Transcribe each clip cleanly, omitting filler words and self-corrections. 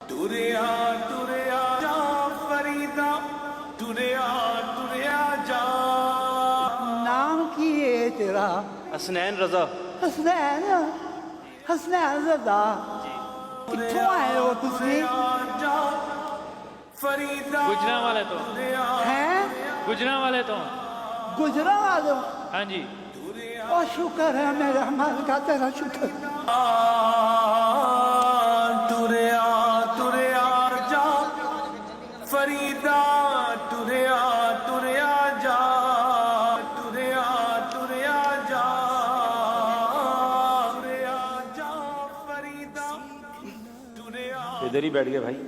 टुरिया टुरिया जा फरीदा, टुरिया टुरिया जा। नाम की है तेरा? हसनैन रजा। हसनैन? हसनैन रजा। कित्थों आए हो तुसी? फरीदा गुजरा वाले तो हैं? गुजरा वाले तो गुजरा वाले हो? हाँ जी। ओ शुक्र है मेरे मालिक का, तेरा शुक्र। टुरिया टुरिया जा फरीदा, टुरिया टुरिया जा, टुरिया टुरिया जा, टुरिया जा फरीदा, टुरिया। इधर ही बैठ गए भाई।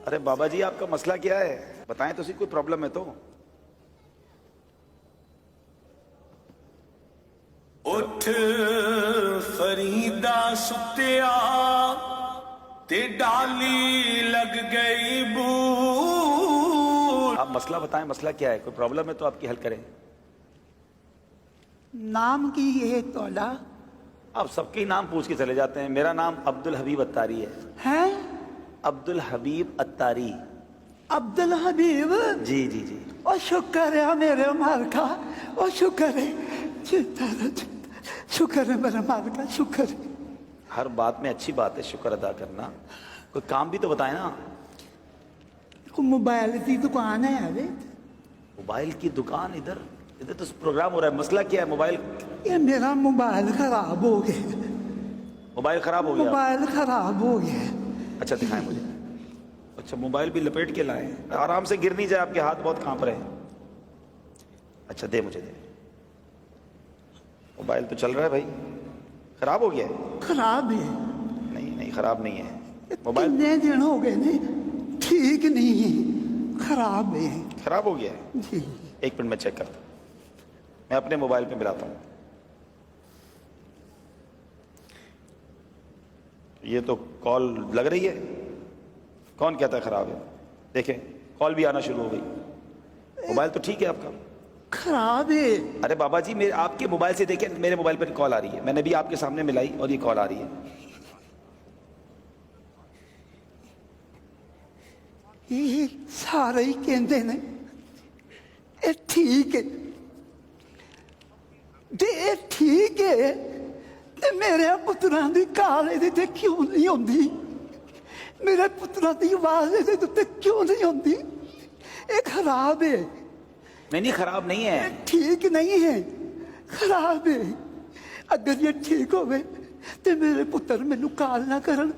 अरे बाबा जी, आपका मसला क्या है? बताएं तो सही, कोई प्रॉब्लम है तो? उठ फरीदा सुत्या, ते डाली लग गई बूट। आप मसला बताएं, मसला क्या है? कोई प्रॉब्लम है तो आपकी हल करें। नाम की है तोला? आप सबके नाम पूछ के चले जाते हैं। मेरा नाम अब्दुल हबीब अत्तारी है। हैं? अब्दुल हबीब अत्तारी। अब्दुल हबीब? जी जी जी। ओ शुक्र है मेरे मालिका, ओ शुक्र है, शुक्र है मेरे मालिका, शुक्र है। हर बात में अच्छी बात है शुक्र अदा करना। कोई काम भी तो बताए ना। कोई मोबाइल की दुकान है अभी? मोबाइल की दुकान? इधर इधर तो प्रोग्राम हो रहा है। मसला क्या है? मोबाइल? ये मेरा मोबाइल खराब हो गया। मोबाइल खराब हो गया? मोबाइल खराब हो गया। अच्छा दिखाएं मुझे। अच्छा, मोबाइल भी लपेट के लाए, आराम से गिर नहीं जाए, आपके हाथ बहुत कांप रहे हैं। अच्छा दे, मुझे दे। मोबाइल तो चल रहा है भाई। खराब हो गया है? खराब है? नहीं नहीं, खराब नहीं है मोबाइल। कितने दिन हो गए ने, ठीक नहीं है, खराब है। खराब हो गया है? जी। एक मिनट में चेक करता हूं। मैं अपने मोबाइल पे मिलाता हूं। ये तो कॉल लग रही है। कौन कहता है खराब है? देखें, कॉल भी आना शुरू हो गई। मोबाइल तो ठीक है आपका? खराब है। अरे बाबा जी, मेरे आपके मोबाइल से देखें, मेरे मोबाइल पर कॉल आ रही है। मैंने भी आपके सामने मिलाई और ये कॉल आ रही है। ये सारे ही कहते ने ये ठीक है, ये ठीक है, ते मेरे पुत्रां दी काल इहदे ते क्यों नहीं आउंदी? मेरे पुत्रां दी आवाज इहदे ते क्यों नहीं आउंदी? ये खराब है। नहीं, खराब नहीं है। ठीक नहीं है, खराब है। अगर ये ठीक होवे ते मेरे पुत्र मैनू काल ना करन,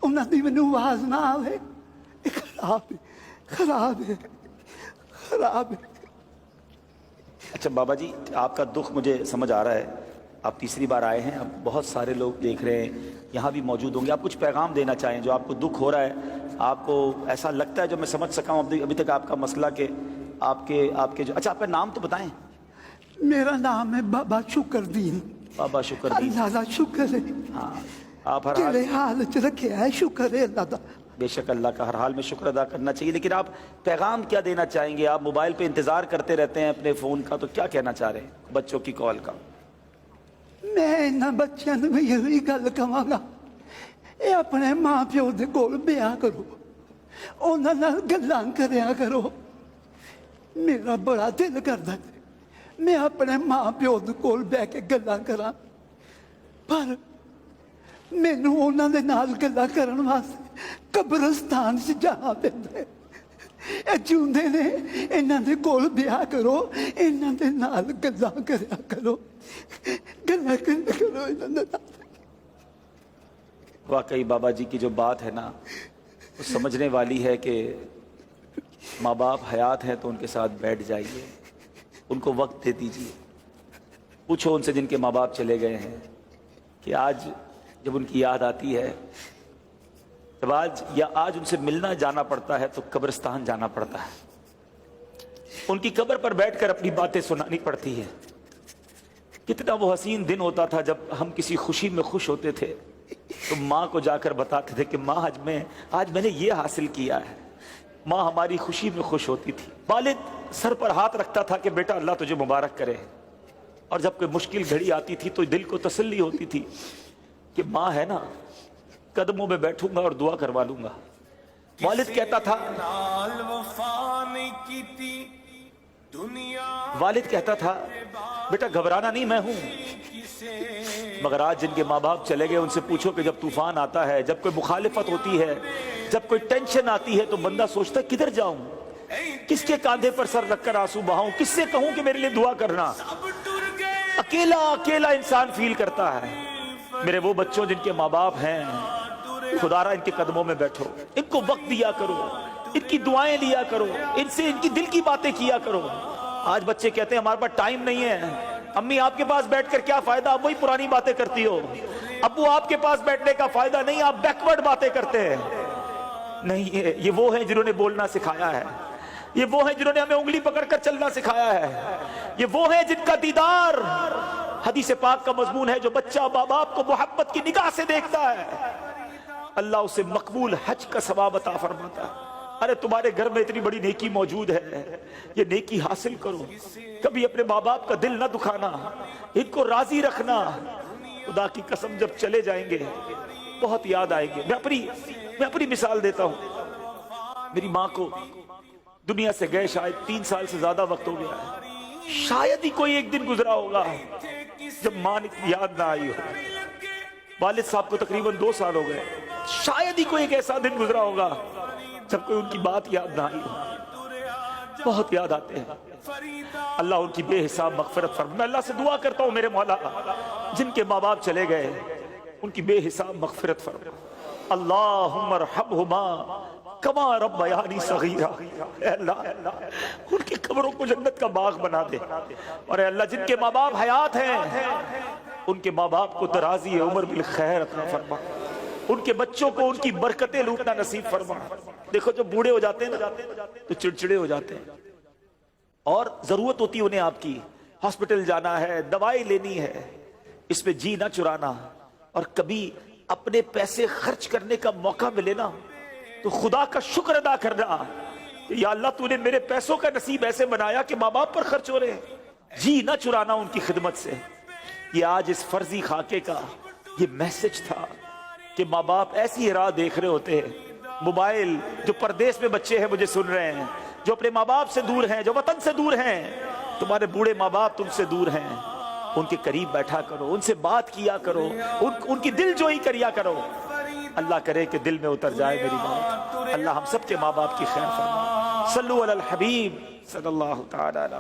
उन्हां दी मैनू आवाज ना आवे। ये खराब है, खराब है, खराब है। अच्छा बाबा जी, आपका दुख मुझे समझ आ रहा है। आप तीसरी बार आए हैं, अब बहुत सारे लोग देख रहे हैं, यहाँ भी मौजूद होंगे। आप कुछ पैगाम देना चाहें जो आपको दुख हो रहा है, आपको ऐसा लगता है, जो मैं समझ सका हूँ अभी तक आपका मसला के आपके जो। अच्छा, आपका नाम तो बताएं। मेरा नाम है बाबा शुक्रदीन। बाबा शुक्रदीन। अल्लाह का शुक्र है। हाँ, आप हर तेरे हाल हाल च रखे है, शुक्र है अल्लाह का। बेशक अल्लाह का हर हाल में शुक्र अदा करना चाहिए, लेकिन आप पैगाम क्या देना चाहेंगे? आप मोबाइल पे इंतजार करते रहते हैं अपने फोन का, तो क्या कहना चाह रहे हैं बच्चों की कॉल का? मैं इन्हां बच्चों नूं भी यही गल कहांगा, ये अपने माँ प्यो दे कोल ब्याह करो, उन्हां नाल गल्लां करया करो। मेरा बड़ा दिल करदा है मैं अपने माँ प्यो दे कोल बैठ के गल्लां करां, पर मैनू उन्हां दे नाल गल्लां करन वास्ते कब्रिस्तान च जाना पैंदा है। ਇਹ ਜਿਉਂਦੇ ਨੇ, ਇਹਨਾਂ ਦੇ ਕੋਲ ਵਿਆਹ ਕਰੋ, ਇਹਨਾਂ ਦੇ ਨਾਲ ਗੱਲਾਂ ਕਰਿਆ ਕਰੋ, ਗੱਲਾਂ ਕਰਿਆ ਕਰੋ ਇਹਨਾਂ ਦੇ ਨਾਲ। वाकई बाबा जी की जो बात है ना, वो समझने वाली है कि माँ बाप हयात हैं तो उनके साथ बैठ जाइए, उनको वक्त दे दीजिए। पूछो उनसे जिनके माँ बाप चले गए हैं कि आज जब उनकी याद आती है, जब आज उनसे मिलना जाना पड़ता है तो कब्रिस्तान जाना पड़ता है, उनकी कब्र पर बैठकर अपनी बातें सुनानी पड़ती है। कितना वो हसीन दिन होता था जब हम किसी खुशी में खुश होते थे तो माँ को जाकर बताते थे कि माँ आज मैंने ये हासिल किया है। माँ हमारी खुशी में खुश होती थी। वालिद सर पर हाथ रखता था कि बेटा अल्लाह तुझे मुबारक करे, اور جب کوئی مشکل گھڑی آتی تھی تو دل کو تسلی ہوتی تھی کہ ماں ہے نا، قدموں میں بیٹھوں گا اور دعا کروا لوں گا۔ والد کہتا تھا، نال وفا نہیں کیتی دنیا والد کہتا تھا بیٹا گھبرانا نہیں، میں ہوں۔ مگر آج جن کے ماں باپ چلے گئے ان سے پوچھو کہ جب طوفان آتا ہے، جب کوئی مخالفت ہوتی ہے، جب کوئی ٹینشن آتی ہے تو بندہ سوچتا ہے کدھر جاؤں، کس کے کاندھے پر سر رکھ کر آنسو بہاؤں، کس سے کہوں کہ میرے لیے دعا کرنا۔ اب ٹر گئے اکیلا اکیلا انسان فیل کرتا ہے۔ میرے وہ بچوں جن کے ماں باپ ہیں، خدا را ان کے قدموں میں بیٹھو، ان کو وقت دیا کرو، ان کی دعائیں لیا کرو، ان سے ان کی دل کی باتیں کیا کرو۔ آج بچے کہتے ہیں ہمارے پاس ٹائم نہیں ہے، امی آپ کے پاس بیٹھ کر کیا فائدہ، آپ وہی پرانی باتیں کرتی ہو، ابو آپ کے پاس بیٹھنے کا فائدہ نہیں، آپ بیکورڈ باتیں کرتے ہیں۔ نہیں، یہ وہ ہیں جنہوں نے بولنا سکھایا ہے، یہ وہ ہیں جنہوں نے ہمیں انگلی پکڑ کر چلنا سکھایا ہے، یہ وہ ہیں جن کا دیدار حدیث پاک کا مضمون ہے، جو بچہ ماں باپ کو محبت کی نگاہ سے دیکھتا ہے اللہ اسے مقبول حج کا ثواب عطا فرماتا ہے۔ ارے تمہارے گھر میں اتنی بڑی نیکی موجود ہے، یہ نیکی حاصل کرو، کبھی اپنے ماں باپ کا دل نہ دکھانا، ان کو راضی رکھنا۔ خدا کی قسم جب چلے جائیں گے بہت یاد آئیں گے۔ میں اپنی مثال دیتا ہوں، میری ماں کو دنیا سے گئے شاید 3 سال سے زیادہ وقت ہو گیا ہے، شاید ہی کوئی ایک دن گزرا ہوگا جب ماں کی یاد نہ آئی ہو۔ والد صاحب کو تقریباً 2 سال ہو گئے، شاید ہی کوئی ایک ایسا دن گزرا ہوگا جب کوئی ان کی بات یاد نہ آئی ہو۔ بہت یاد آتے ہیں۔ اللہ ان کی بے حساب مغفرت فرمائے۔ میں اللہ سے دعا کرتا ہوں میرے مولا جن کے ماں باپ چلے گئے ان کی بے حساب مغفرت فرمائے۔ اللہم ارحمہما کما ربیانی صغیرا۔ اے اللہ ان کی قبروں کو جنت کا باغ بنا دے، اور اے اللہ جن کے ماں باپ حیات ہیں ان کے ماں باپ کو درازی عمر بالخیر عطا فرما، ان کے بچوں کو ان کی برکتیں لوٹنا نصیب فرما۔ دیکھو جب بوڑھے ہو جاتے ہیں نا تو چڑچڑے ہو جاتے ہیں، اور ضرورت ہوتی ہے انہیں آپ کی، ہاسپٹل جانا ہے، دوائی لینی ہے، اس میں جی نہ چرانا، اور کبھی اپنے پیسے خرچ کرنے کا موقع ملے نا تو خدا کا شکر ادا کرنا کہ یا اللہ تو نے میرے پیسوں کا نصیب ایسے بنایا کہ ماں باپ پر خرچ ہو رہے ہیں، جی نہ چرانا ان کی خدمت سے۔ یہ آج اس فرضی خاکے کا یہ میسج تھا کہ ماں باپ ایسی راہ دیکھ رہے ہوتے ہیں، موبائل، جو پردیس میں بچے ہیں مجھے سن رہے ہیں، جو اپنے ماں باپ سے دور ہیں، جو وطن سے دور ہیں، تمہارے بوڑھے ماں باپ تم سے دور ہیں، ان کے قریب بیٹھا کرو، ان سے بات کیا کرو، ان کی دل جوئی کریا کرو۔ اللہ کرے کہ دل میں اتر جائے میری بات۔ اللہ ہم سب کے ماں باپ کی خیر فرمائے۔ صلو علی الحبیب صلی اللہ تعالی علیہ